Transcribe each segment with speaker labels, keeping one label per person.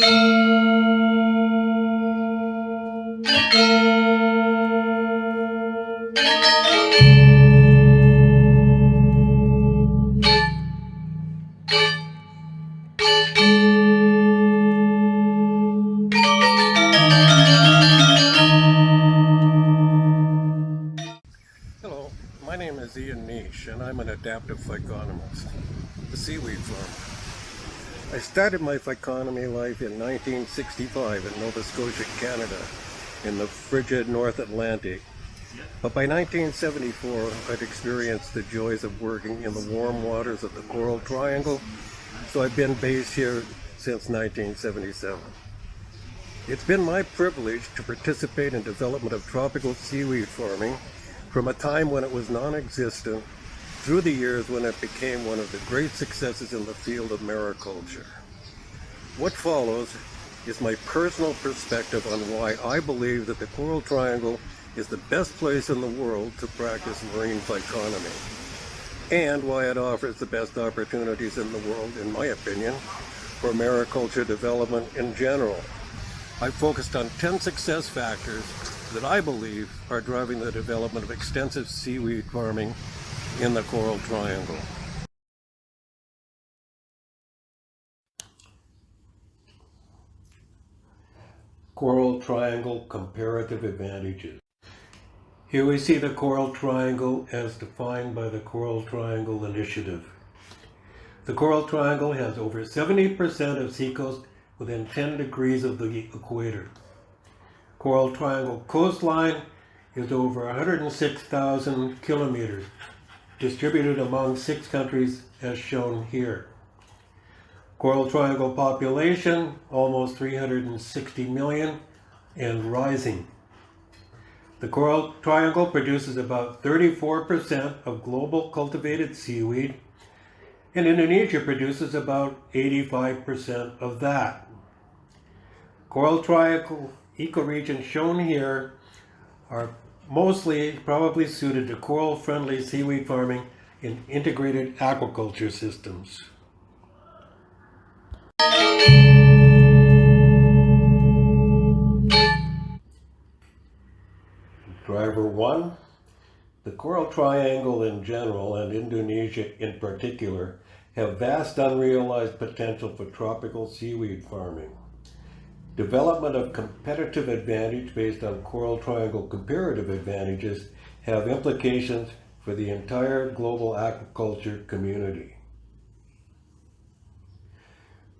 Speaker 1: Hello, my name is and I'm an adaptive phyconomist, a seaweed farmer. I started my phyconomy life in 1965 in Nova Scotia, Canada, in the frigid North Atlantic. But by 1974, I'd experienced the joys of working in the warm waters of the Coral Triangle, so I've been based here since 1977. It's been my privilege to participate in development of tropical seaweed farming from a time when it was non-existent through the years when it became one of the great successes in the field of mariculture. What follows is my personal perspective on why I believe that the Coral Triangle is the best place in the world to practice marine phyconomy, and why it offers the best opportunities in the world, in my opinion, for mariculture development in general. I focused on 10 success factors that I believe are driving the development of extensive seaweed farming in the Coral Triangle. Coral Triangle comparative advantages. Here we see the Coral Triangle as defined by the Coral Triangle Initiative. The Coral Triangle has over 70% of seacoast within 10 degrees of the equator. Coral Triangle coastline is over 106,000 kilometers, distributed among 6 countries as shown here. Coral Triangle population, almost 360 million and rising. The Coral Triangle produces about 34% of global cultivated seaweed, and Indonesia produces about 85% of that. Coral Triangle ecoregions shown here are mostly probably suited to coral-friendly seaweed farming in integrated aquaculture systems. Driver 1. The Coral Triangle in general and Indonesia in particular have vast unrealized potential for tropical seaweed farming. Development of competitive advantage based on Coral Triangle comparative advantages have implications for the entire global aquaculture community.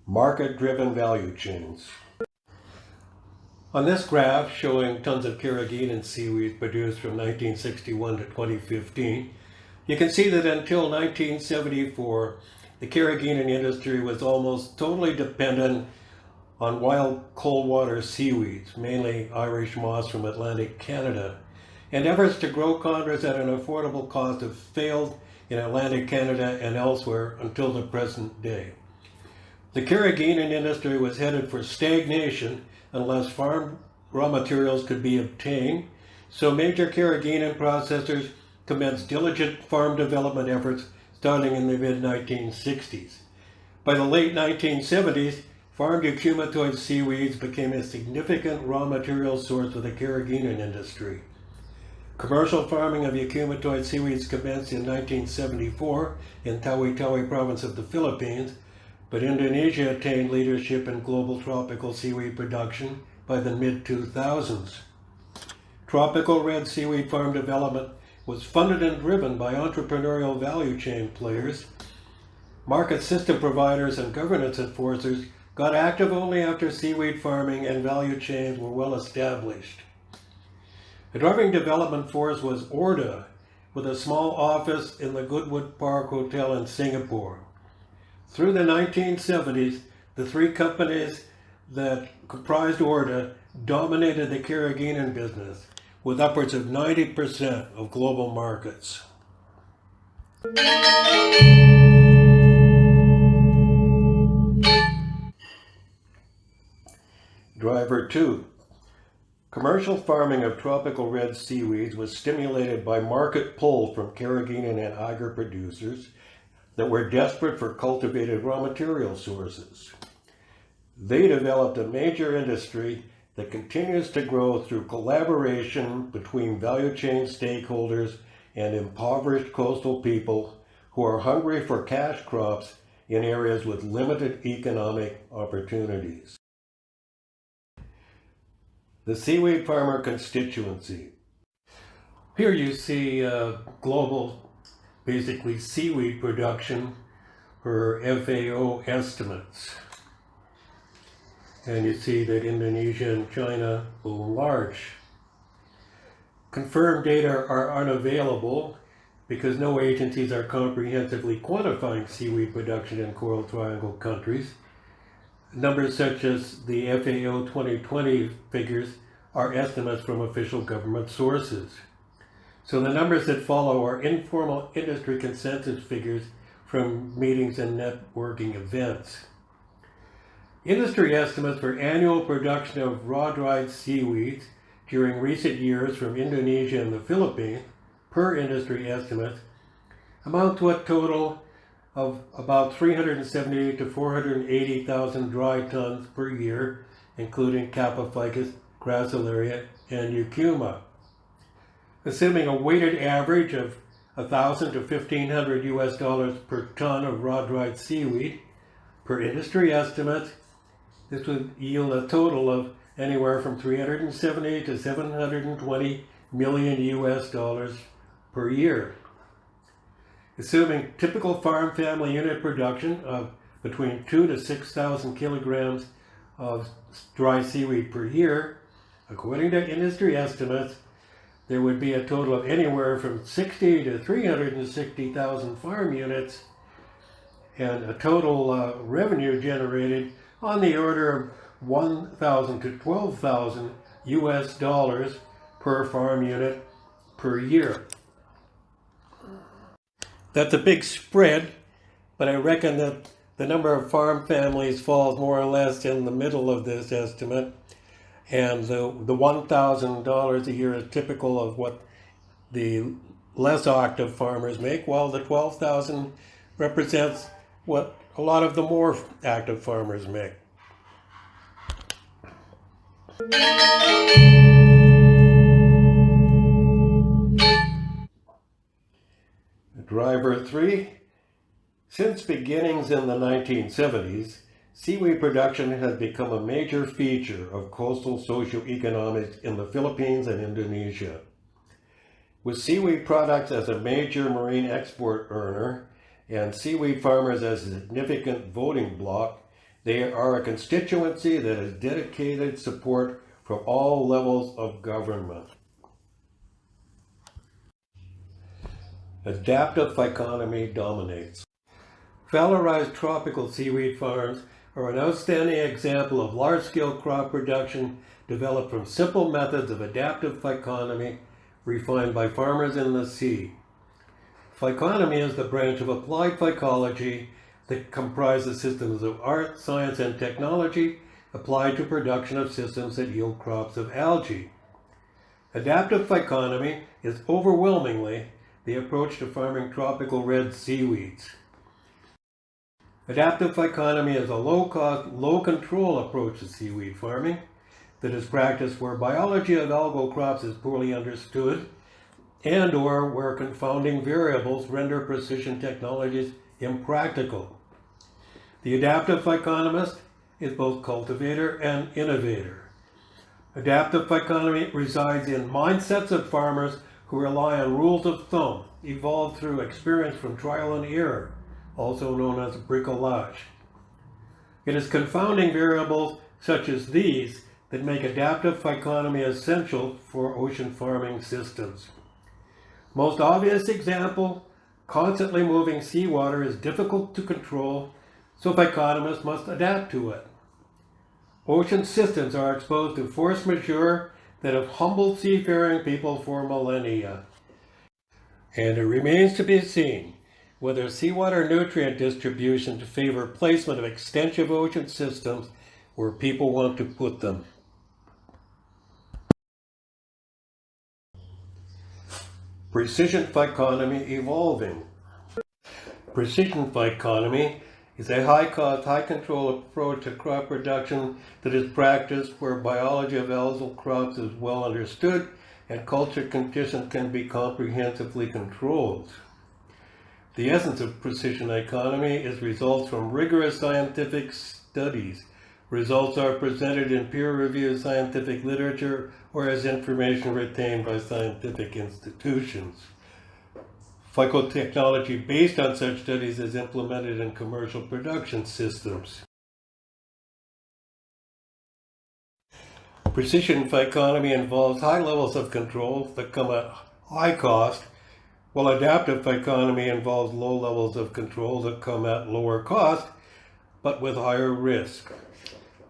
Speaker 1: Market-driven value chains. On this graph showing tons of carrageenan seaweed produced from 1961 to 2015, you can see that until 1974, the carrageenan industry was almost totally dependent on wild cold water seaweeds, mainly Irish moss from Atlantic Canada, and efforts to grow chondrus at an affordable cost have failed in Atlantic Canada and elsewhere until the present day. The carrageenan industry was headed for stagnation unless farm raw materials could be obtained, so major carrageenan processors commenced diligent farm development efforts starting in the mid-1960s. By the late 1970s, farmed eumatoid seaweeds became a significant raw material source for the carrageenan industry. Commercial farming of eumatoid seaweeds commenced in 1974 in Tawi-Tawi province of the Philippines, but Indonesia attained leadership in global tropical seaweed production by the mid-2000s. Tropical red seaweed farm development was funded and driven by entrepreneurial value chain players. Market system providers and governance enforcers got active only after seaweed farming and value chains were well established. The driving development force was ORDA, with a small office in the Goodwood Park Hotel in Singapore. Through the 1970s, the 3 companies that comprised ORDA dominated the carrageenan business, with upwards of 90% of global markets. Driver 2. Commercial farming of tropical red seaweeds was stimulated by market pull from carrageenan and agar producers that were desperate for cultivated raw material sources. They developed a major industry that continues to grow through collaboration between value chain stakeholders and impoverished coastal people who are hungry for cash crops in areas with limited economic opportunities. The seaweed farmer constituency. Here you see global, basically seaweed production per FAO estimates. And you see that Indonesia and China loom large. Confirmed data are unavailable because no agencies are comprehensively quantifying seaweed production in Coral Triangle countries. Numbers such as the FAO 2020 figures are estimates from official government sources. So the numbers that follow are informal industry consensus figures from meetings and networking events. Industry estimates for annual production of raw-dried seaweeds during recent years from Indonesia and the Philippines, per industry estimates, amount to a total of about 370 to 480,000 dry tons per year, including Kappa-ficus, Gracilaria, and Eucuma. Assuming a weighted average of $1,000 to $1,500 US per ton of raw-dried seaweed, per industry estimates, this would yield a total of anywhere from 370 to 720 million US per year. Assuming typical farm family unit production of between 2,000 to 6,000 kilograms of dry seaweed per year, according to industry estimates, there would be a total of anywhere from 60 to 360,000 farm units and a total revenue generated on the order of 1,000 to 12,000 US per farm unit per year. That's a big spread, but I reckon that the number of farm families falls more or less in the middle of this estimate, and the $1,000 a year is typical of what the less active farmers make, while the 12,000 represents what a lot of the more active farmers make. Driver 3. Since beginnings in the 1970s, seaweed production has become a major feature of coastal socioeconomics in the Philippines and Indonesia. With seaweed products as a major marine export earner and seaweed farmers as a significant voting bloc, they are a constituency that has dedicated support from all levels of government. Adaptive phyconomy dominates. Valorized tropical seaweed farms are an outstanding example of large-scale crop production developed from simple methods of adaptive phyconomy refined by farmers in the sea. Phyconomy is the branch of applied phycology that comprises systems of art, science, and technology applied to production of systems that yield crops of algae. Adaptive phyconomy is overwhelmingly the approach to farming tropical red seaweeds. Adaptive phyconomy is a low-cost, low-control approach to seaweed farming that is practiced where biology of algal crops is poorly understood and or where confounding variables render precision technologies impractical. The adaptive phyconomist is both cultivator and innovator. Adaptive phyconomy resides in mindsets of farmers who rely on rules of thumb, evolved through experience from trial and error, also known as bricolage. It is confounding variables such as these that make adaptive phyconomy essential for ocean farming systems. Most obvious example, constantly moving seawater is difficult to control, so phyconomists must adapt to it. Ocean systems are exposed to force majeure that have humbled seafaring people for millennia. And it remains to be seen whether seawater nutrient distribution to favor placement of extensive ocean systems where people want to put them. Precision phyconomy evolving. Precision phyconomy is a high-cost, high-control approach to crop production that is practiced where biology of algal crops is well understood and culture conditions can be comprehensively controlled. The essence of precision economy is results from rigorous scientific studies. Results are presented in peer-reviewed scientific literature or as information retained by scientific institutions. Phycotechnology based on such studies is implemented in commercial production systems. Precision phyconomy involves high levels of control that come at high cost, while adaptive phyconomy involves low levels of control that come at lower cost, but with higher risk.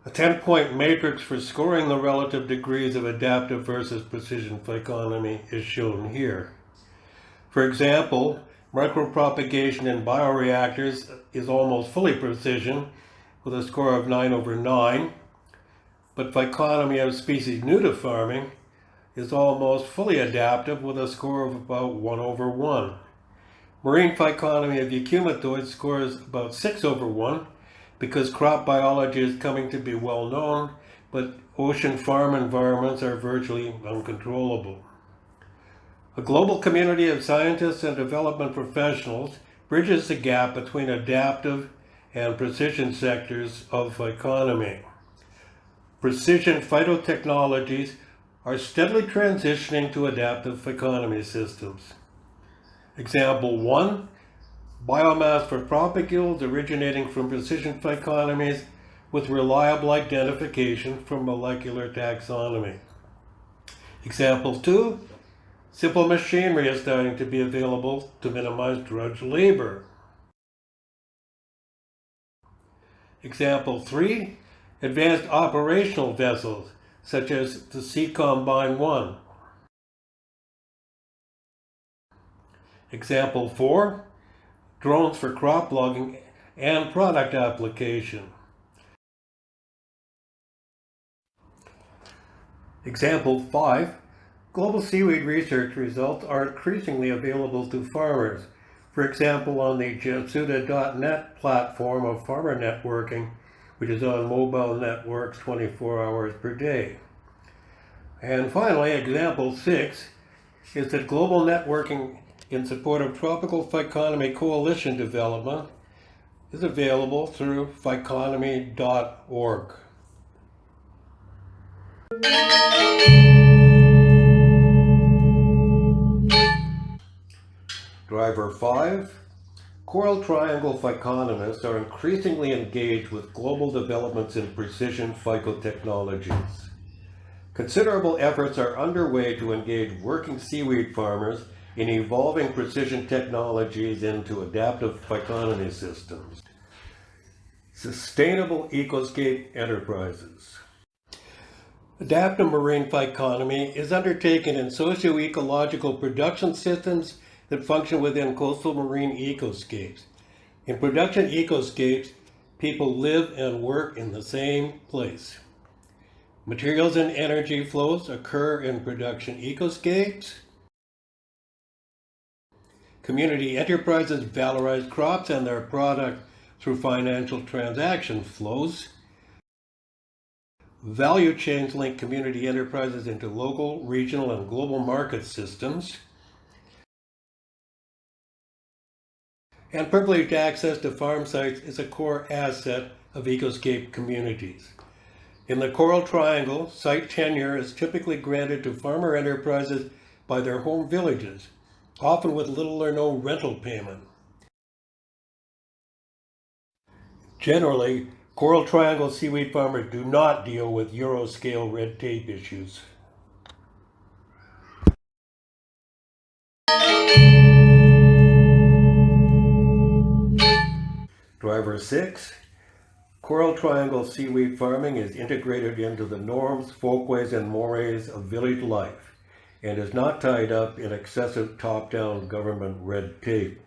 Speaker 1: A 10-point matrix for scoring the relative degrees of adaptive versus precision phyconomy is shown here. For example, micropropagation in bioreactors is almost fully precision with a score of 9/9, but phyconomy of species new to farming is almost fully adaptive with a score of about 1/1. Marine phyconomy of eumetoids scores about 6/1 because crop biology is coming to be well known, but ocean farm environments are virtually uncontrollable. A global community of scientists and development professionals bridges the gap between adaptive and precision sectors of phyconomy. Precision phytotechnologies are steadily transitioning to adaptive phyconomy systems. Example 1, biomass for propagules originating from precision phyconomies with reliable identification from molecular taxonomy. Example 2, simple machinery is starting to be available to minimize drudge labor. Example 3, advanced operational vessels such as the Sea Combine 1. Example 4, drones for crop logging and product application. Example 5, global seaweed research results are increasingly available to farmers. For example, on the Jetsuda.net platform of farmer networking, which is on mobile networks 24 hours per day. And finally, example 6 is that global networking in support of tropical phyconomy coalition development is available through phyconomy.org. Driver 5. Coral Triangle phyconomists are increasingly engaged with global developments in precision phycotechnologies. Considerable efforts are underway to engage working seaweed farmers in evolving precision technologies into adaptive phyconomy systems. Sustainable ecoscape enterprises. Adaptive marine phyconomy is undertaken in socio-ecological production systems that function within coastal marine ecoscapes. In production ecoscapes, people live and work in the same place. Materials and energy flows occur in production ecoscapes. Community enterprises valorize crops and their product through financial transaction flows. Value chains link community enterprises into local, regional, and global market systems. And privileged access to farm sites is a core asset of ecoscape communities. In the Coral Triangle, site tenure is typically granted to farmer enterprises by their home villages, often with little or no rental payment. Generally, Coral Triangle seaweed farmers do not deal with Euro-scale red tape issues. Driver 6. Coral Triangle seaweed farming is integrated into the norms, folkways, and mores of village life and is not tied up in excessive top-down government red tape.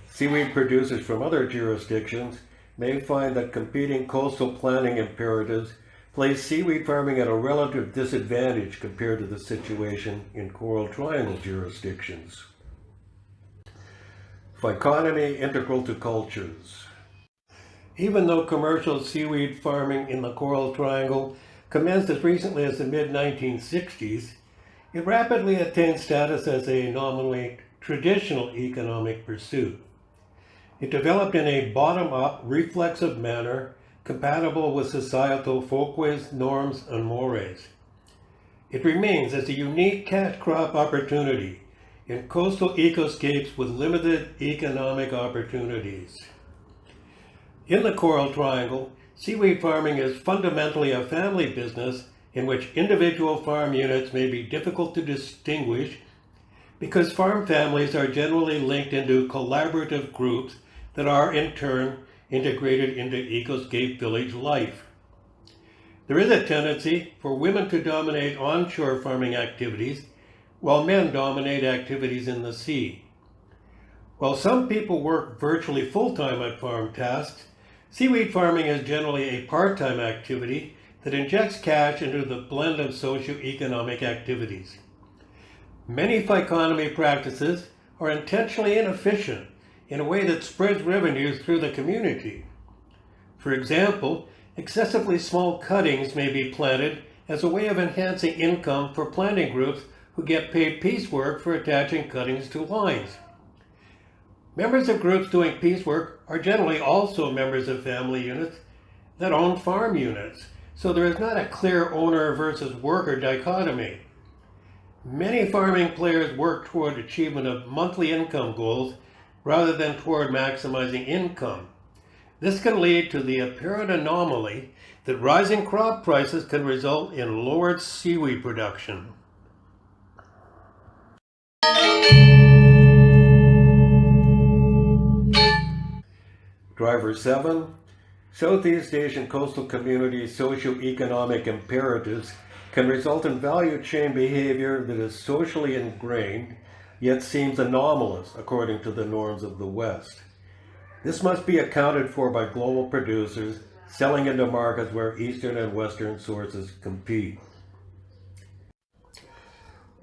Speaker 1: Seaweed producers from other jurisdictions may find that competing coastal planning imperatives place seaweed farming at a relative disadvantage compared to the situation in Coral Triangle jurisdictions. Phyconomy integral to cultures. Even though commercial seaweed farming in the Coral Triangle commenced as recently as the mid-1960s, it rapidly attained status as a nominally traditional economic pursuit. It developed in a bottom-up, reflexive manner compatible with societal folkways, norms, and mores. It remains as a unique cash crop opportunity in coastal ecoscapes with limited economic opportunities. In the Coral Triangle, seaweed farming is fundamentally a family business in which individual farm units may be difficult to distinguish because farm families are generally linked into collaborative groups that are in turn integrated into ecoscape village life. There is a tendency for women to dominate onshore farming activities while men dominate activities in the sea. While some people work virtually full-time at farm tasks, seaweed farming is generally a part-time activity that injects cash into the blend of socio-economic activities. Many phyconomy practices are intentionally inefficient in a way that spreads revenues through the community. For example, excessively small cuttings may be planted as a way of enhancing income for planting groups who get paid piecework for attaching cuttings to lines. Members of groups doing piecework are generally also members of family units that own farm units, so there is not a clear owner versus worker dichotomy. Many farming players work toward achievement of monthly income goals rather than toward maximizing income. This can lead to the apparent anomaly that rising crop prices can result in lowered seaweed production. Driver 7. Southeast Asian coastal communities' socio-economic imperatives can result in value chain behavior that is socially ingrained, yet seems anomalous according to the norms of the West. This must be accounted for by global producers selling into markets where Eastern and Western sources compete.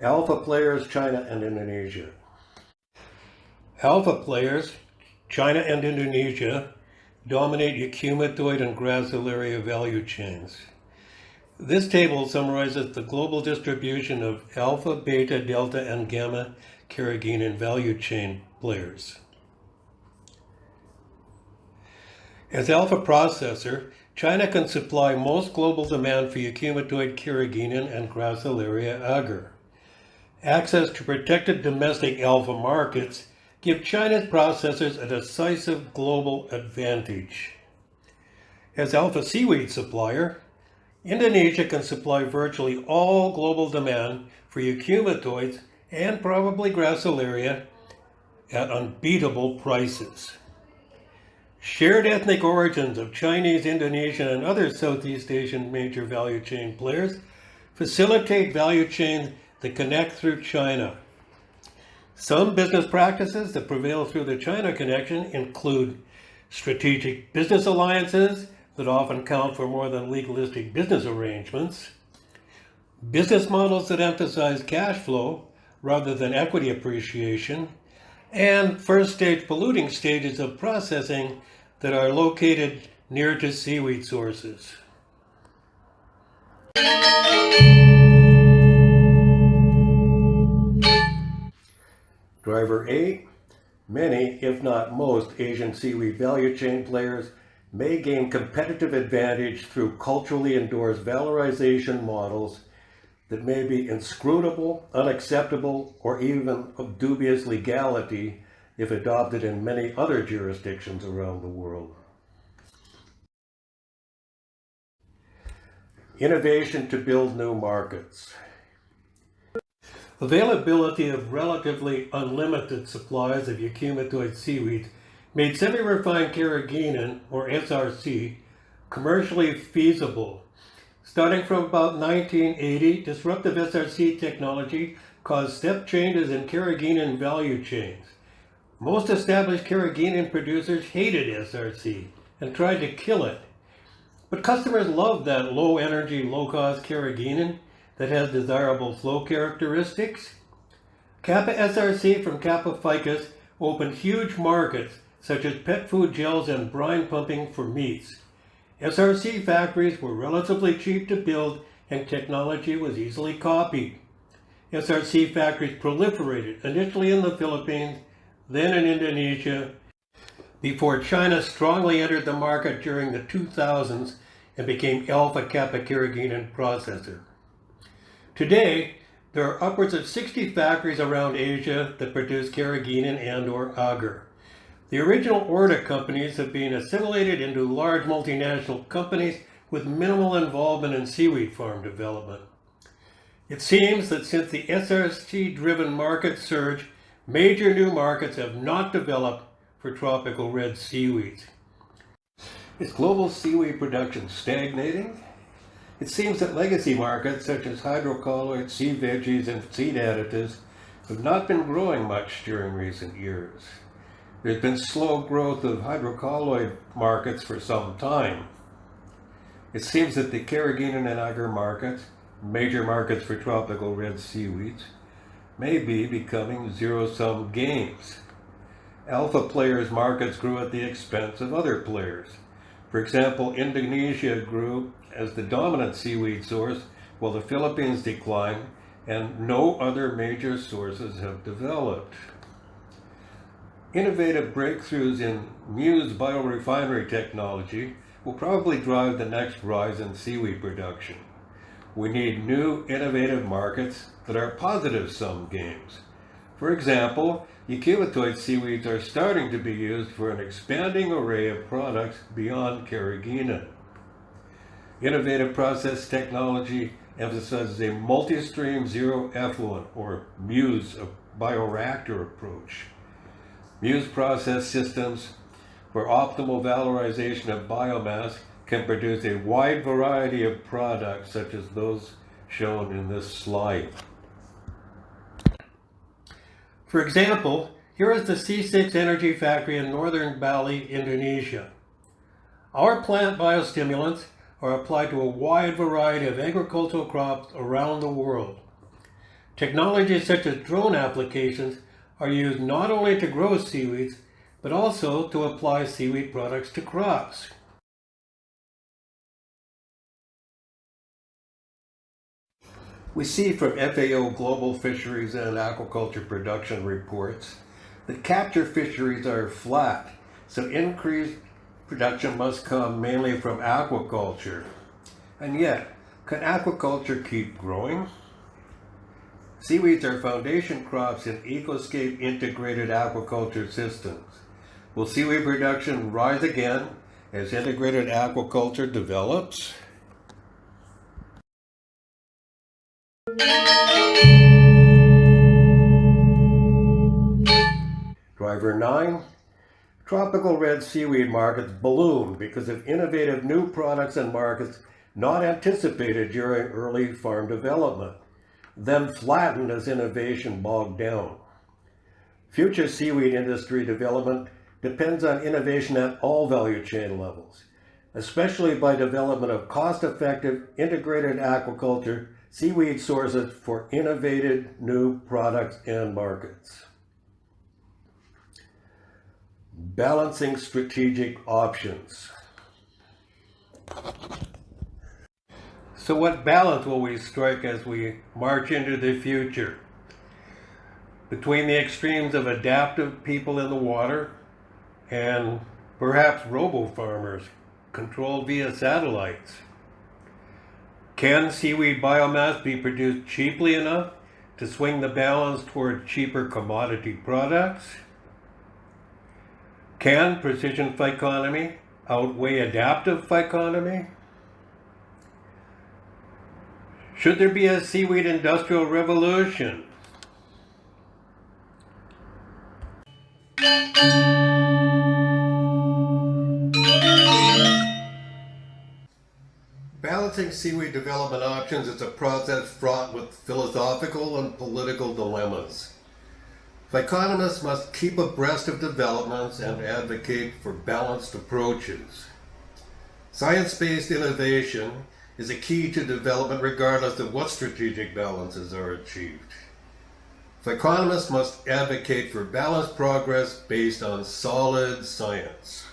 Speaker 1: Alpha players, China and Indonesia. Alpha players, China and Indonesia, dominate eumethyoid and gracilaria value chains. This table summarizes the global distribution of alpha, beta, delta, and gamma carrageenan value chain players. As alpha processor, China can supply most global demand for eumethyoid carrageenan and gracilaria agar. Access to protected domestic alpha markets give China's processors a decisive global advantage. As alpha seaweed supplier, Indonesia can supply virtually all global demand for eumethyoids and probably gracilaria at unbeatable prices. Shared ethnic origins of Chinese, Indonesian, and other Southeast Asian major value chain players facilitate value chains that connect through China. Some business practices that prevail through the China connection include strategic business alliances that often count for more than legalistic business arrangements, business models that emphasize cash flow rather than equity appreciation, and first-stage polluting stages of processing that are located near to seaweed sources. Driver 8. Many, if not most, Asian seaweed value chain players may gain competitive advantage through culturally endorsed valorization models that may be inscrutable, unacceptable, or even of dubious legality if adopted in many other jurisdictions around the world. Innovation to build new markets. Availability of relatively unlimited supplies of eumethyoid seaweeds made semi-refined carrageenan, or SRC, commercially feasible. Starting from about 1980, disruptive SRC technology caused step changes in carrageenan value chains. Most established carrageenan producers hated SRC and tried to kill it. But customers loved that low-energy, low-cost carrageenan that has desirable flow characteristics. Kappa SRC from Kappa ficus opened huge markets such as pet food gels and brine pumping for meats. SRC factories were relatively cheap to build and technology was easily copied. SRC factories proliferated initially in the Philippines, then in Indonesia, before China strongly entered the market during the 2000s and became alpha kappa carrageenan processor. Today, there are upwards of 60 factories around Asia that produce carrageenan and/or agar. The original Orta companies have been assimilated into large multinational companies with minimal involvement in seaweed farm development. It seems that since the SRC-driven market surge, major new markets have not developed for tropical red seaweeds. Is global seaweed production stagnating? It seems that legacy markets such as hydrocolloids, sea veggies, and seed additives have not been growing much during recent years. There's been slow growth of hydrocolloid markets for some time. It seems that the carrageenan and agar markets, major markets for tropical red seaweeds, may be becoming zero-sum games. Alpha players' markets grew at the expense of other players. For example, Indonesia grew as the dominant seaweed source while the Philippines declined and no other major sources have developed. Innovative breakthroughs in MUZE biorefinery technology will probably drive the next rise in seaweed production. We need new innovative markets that are positive-sum games. For example, eukylatoid seaweeds are starting to be used for an expanding array of products beyond carrageenan. Innovative process technology emphasizes a multi-stream zero effluent or MUZE bioreactor approach. MUZE process systems for optimal valorization of biomass can produce a wide variety of products such as those shown in this slide. For example, here is the C6 Energy Factory in northern Bali, Indonesia. Our plant biostimulants are applied to a wide variety of agricultural crops around the world. Technologies such as drone applications are used not only to grow seaweeds, but also to apply seaweed products to crops. We see from FAO Global Fisheries and Aquaculture Production reports that capture fisheries are flat, so increased production must come mainly from aquaculture. And yet, can aquaculture keep growing? Seaweeds are foundation crops in ecoscape integrated aquaculture systems. Will seaweed production rise again as integrated aquaculture develops? Driver 9. Tropical red seaweed markets balloon because of innovative new products and markets not anticipated during early farm development, then flattened as innovation bogged down. Future seaweed industry development depends on innovation at all value chain levels, especially by development of cost-effective integrated aquaculture seaweed sources for innovative new products and markets. Balancing strategic options. So what balance will we strike as we march into the future? Between the extremes of adaptive people in the water and perhaps robo-farmers controlled via satellites. Can seaweed biomass be produced cheaply enough to swing the balance toward cheaper commodity products? Can precision phyconomy outweigh adaptive phyconomy? Should there be a seaweed industrial revolution? Balancing seaweed development options is a process fraught with philosophical and political dilemmas. Phyconomists must keep abreast of developments and advocate for balanced approaches. Science-based innovation is a key to development regardless of what strategic balances are achieved. Economists must advocate for balanced progress based on solid science.